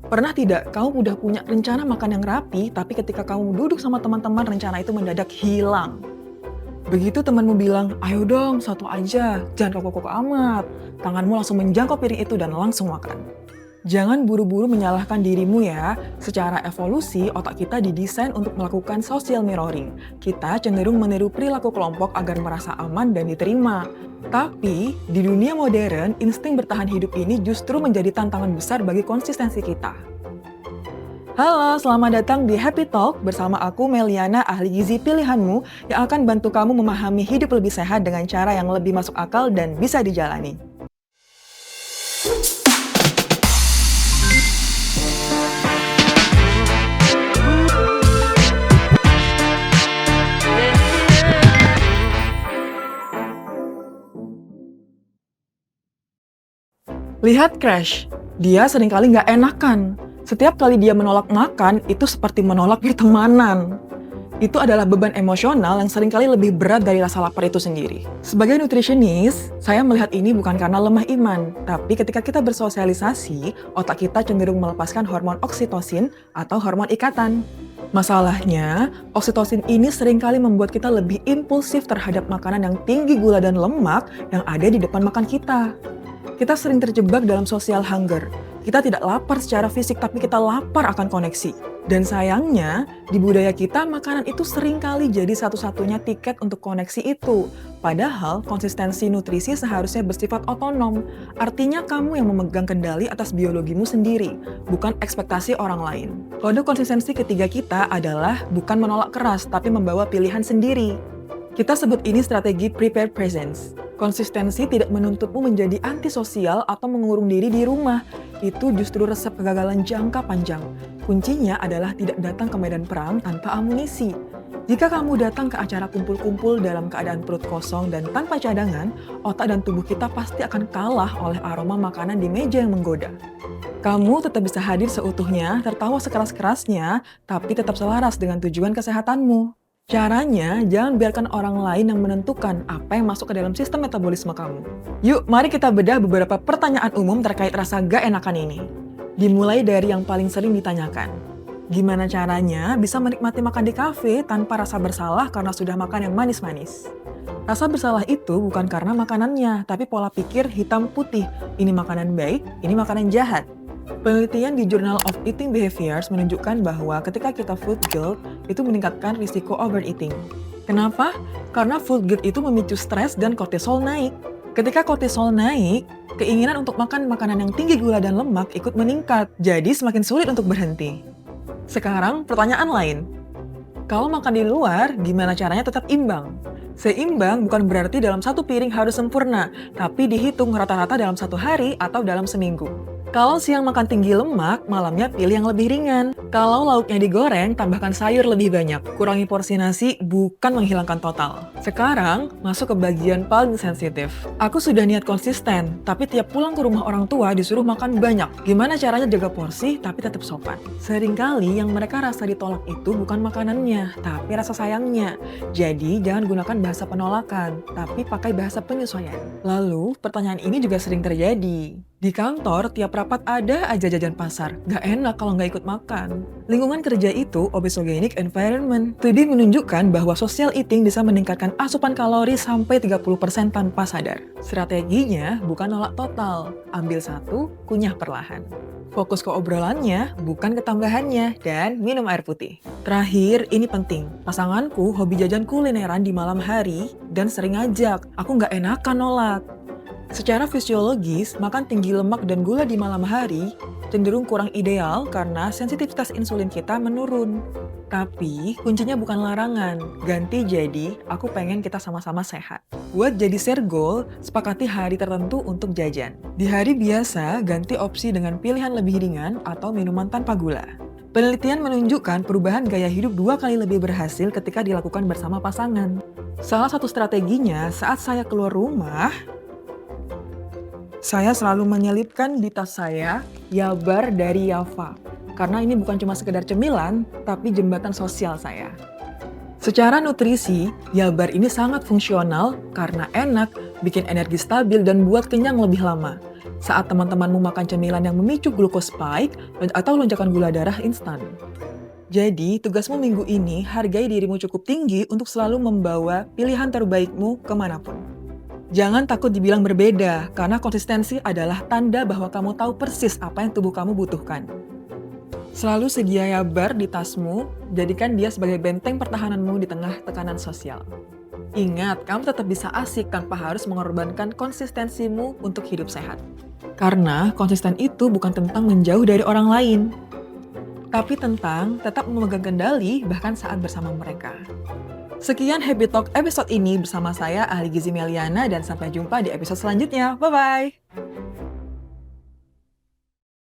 Pernah tidak kamu udah punya rencana makan yang rapi, tapi ketika kamu duduk sama teman-teman rencana itu mendadak hilang? Begitu temanmu bilang, ayo dong satu aja, jangan koko-koko amat. Tanganmu langsung menjangkau piring itu dan langsung makan. Jangan buru-buru menyalahkan dirimu ya. Secara evolusi, otak kita didesain untuk melakukan social mirroring. Kita cenderung meniru perilaku kelompok agar merasa aman dan diterima. Tapi, di dunia modern, insting bertahan hidup ini justru menjadi tantangan besar bagi konsistensi kita. Halo, selamat datang di Happy Talk bersama aku Meliana, ahli gizi pilihanmu yang akan bantu kamu memahami hidup lebih sehat dengan cara yang lebih masuk akal dan bisa dijalani. Lihat Crash, dia seringkali nggak enakan. Setiap kali dia menolak makan, itu seperti menolak pertemanan. Itu adalah beban emosional yang seringkali lebih berat dari rasa lapar itu sendiri. Sebagai nutritionist, saya melihat ini bukan karena lemah iman, tapi ketika kita bersosialisasi, otak kita cenderung melepaskan hormon oksitosin atau hormon ikatan. Masalahnya, oksitosin ini seringkali membuat kita lebih impulsif terhadap makanan yang tinggi gula dan lemak yang ada di depan makan kita. Kita sering terjebak dalam social hunger. Kita tidak lapar secara fisik, tapi kita lapar akan koneksi. Dan sayangnya, di budaya kita, makanan itu seringkali jadi satu-satunya tiket untuk koneksi itu. Padahal, konsistensi nutrisi seharusnya bersifat otonom. Artinya kamu yang memegang kendali atas biologimu sendiri, bukan ekspektasi orang lain. Kode konsistensi ketiga kita adalah bukan menolak keras, tapi membawa pilihan sendiri. Kita sebut ini strategi prepared presence. Konsistensi tidak menuntutmu menjadi antisosial atau mengurung diri di rumah. Itu justru resep kegagalan jangka panjang. Kuncinya adalah tidak datang ke medan perang tanpa amunisi. Jika kamu datang ke acara kumpul-kumpul dalam keadaan perut kosong dan tanpa cadangan, otak dan tubuh kita pasti akan kalah oleh aroma makanan di meja yang menggoda. Kamu tetap bisa hadir seutuhnya, tertawa sekeras-kerasnya, tapi tetap selaras dengan tujuan kesehatanmu. Caranya, jangan biarkan orang lain yang menentukan apa yang masuk ke dalam sistem metabolisme kamu. Yuk, mari kita bedah beberapa pertanyaan umum terkait rasa gak enakan ini. Dimulai dari yang paling sering ditanyakan. Gimana caranya bisa menikmati makan di kafe tanpa rasa bersalah karena sudah makan yang manis-manis? Rasa bersalah itu bukan karena makanannya, tapi pola pikir hitam putih. Ini makanan baik, ini makanan jahat. Penelitian di Journal of Eating Behaviors menunjukkan bahwa ketika kita food guilt, itu meningkatkan risiko overeating. Kenapa? Karena food guilt itu memicu stres dan kortisol naik. Ketika kortisol naik, keinginan untuk makan makanan yang tinggi gula dan lemak ikut meningkat, jadi semakin sulit untuk berhenti. Sekarang, pertanyaan lain. Kalau makan di luar, gimana caranya tetap imbang? Seimbang bukan berarti dalam satu piring harus sempurna, tapi dihitung rata-rata dalam satu hari atau dalam seminggu. Kalau siang makan tinggi lemak, malamnya pilih yang lebih ringan. Kalau lauknya digoreng, tambahkan sayur lebih banyak. Kurangi porsi nasi, bukan menghilangkan total. Sekarang, masuk ke bagian paling sensitif. Aku sudah niat konsisten, tapi tiap pulang ke rumah orang tua disuruh makan banyak. Gimana caranya jaga porsi, tapi tetap sopan? Seringkali yang mereka rasa ditolak itu bukan makanannya, tapi rasa sayangnya. Jadi, jangan gunakan bahasa penolakan, tapi pakai bahasa penyesuaian. Lalu, pertanyaan ini juga sering terjadi. Di kantor, tiap rapat ada aja jajan pasar. Gak enak kalau nggak ikut makan. Lingkungan kerja itu obesogenic environment. Studi menunjukkan bahwa social eating bisa meningkatkan asupan kalori sampai 30% tanpa sadar. Strateginya bukan nolak total. Ambil satu, kunyah perlahan. Fokus ke obrolannya, bukan ke tambahannya, dan minum air putih. Terakhir, ini penting. Pasanganku hobi jajan kulineran di malam hari dan sering ngajak. Aku nggak enakan nolak. Secara fisiologis, makan tinggi lemak dan gula di malam hari cenderung kurang ideal karena sensitivitas insulin kita menurun. Tapi, kuncinya bukan larangan. Ganti jadi, aku pengen kita sama-sama sehat. Buat jadi share goal, sepakati hari tertentu untuk jajan. Di hari biasa, ganti opsi dengan pilihan lebih ringan atau minuman tanpa gula. Penelitian menunjukkan perubahan gaya hidup 2 kali lebih berhasil ketika dilakukan bersama pasangan. Salah satu strateginya, saat saya keluar rumah, saya selalu menyelipkan di tas saya Yabar dari Java. Karena ini bukan cuma sekedar cemilan, tapi jembatan sosial saya. Secara nutrisi, Yabar ini sangat fungsional karena enak, bikin energi stabil, dan buat kenyang lebih lama. saat teman-temanmu makan cemilan yang memicu glucose spike atau lonjakan gula darah instan. Jadi, tugasmu minggu ini hargai dirimu cukup tinggi untuk selalu membawa pilihan terbaikmu kemanapun. Jangan takut dibilang berbeda, karena konsistensi adalah tanda bahwa kamu tahu persis apa yang tubuh kamu butuhkan. Selalu sediaya bar di tasmu, jadikan dia sebagai benteng pertahananmu di tengah tekanan sosial. Ingat, kamu tetap bisa asik tanpa harus mengorbankan konsistensimu untuk hidup sehat. Karena konsisten itu bukan tentang menjauh dari orang lain, tapi tentang tetap memegang kendali bahkan saat bersama mereka. Sekian Happy Talk episode ini bersama saya, Ahli Gizi Meliana, dan sampai jumpa di episode selanjutnya. Bye-bye!